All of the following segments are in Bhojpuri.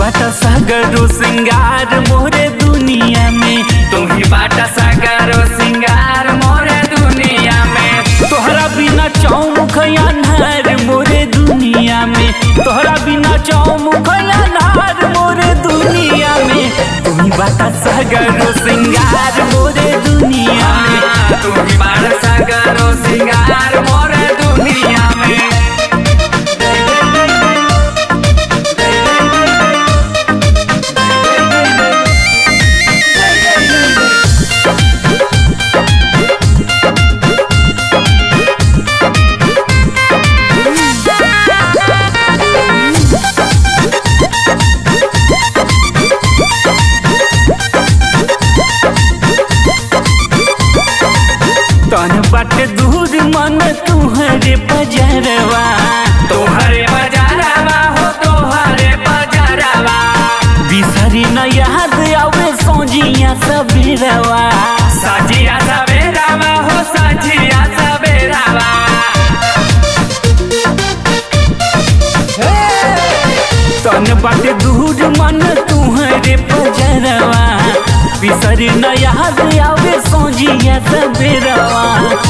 बाटा सागरो सिंगार मोरे दुनिया में, तू ही बाटा सागरो सिंगार मोरे दुनिया में। तोहरा बिना चौमुख अन्हार मोरे दुनिया में, तोहरा बिना चौमुख अन्हार मोरे दुनिया में। तू ही बाटा सागरो सिंगार मोरे दुनिया में, तू ही बाटा सागरो सिंगार मोरे दुनिया में। तन बाटे दूर मन तुहरे बजरवा, तोहरे बजरवा हो तोहरे बजरवा। बिसरी न याद आवे सोजिया सबेरवा, सजिया सबेरवा हो सजिया सबेरवा। तन बाटे दूर मन तुहरे बजरवा, बिसरी न याद आवे सोजिया सबेरवा।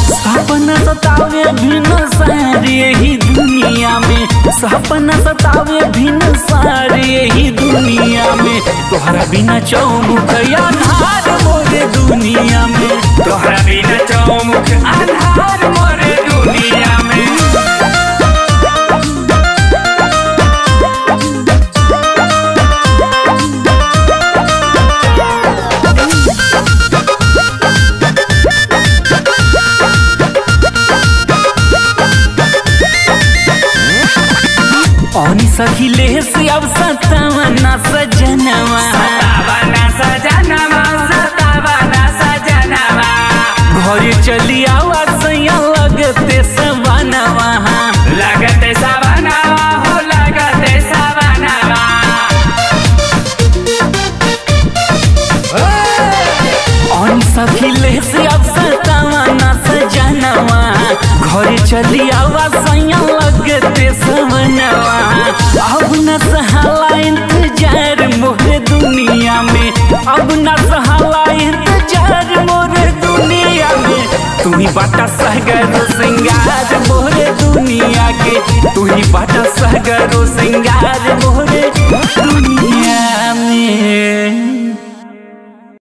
सपना सतावे भिन्न सारे ही दुनिया में, सपना सतावे भिन्न सारे ही दुनिया में। तोहरा बिना चौमुख अन्हार मोरे दुनिया में, तोहरा बिना चौमुख अन्हार मोरे दुनिया में। सखिले से अब सतावना सजनवा, सतावना सजनवा सतावना सजनवा। घरे चली आवा सैया लगते सवनवा, लगते सवनवा हो लगते सवनवा। सखिले से अब सतावना सजनवा, घरे चली आवा सैया लगते सवनवा। अब न सहाला इंतजार मोरे दुनिया में, अब न सहाला इंतजार मोरे दुनिया में। तू ही बाटा सागरो सिंगार मोरे दुनिया के, तू ही बाटा सागरो सिंगार मोरे दुनिया में।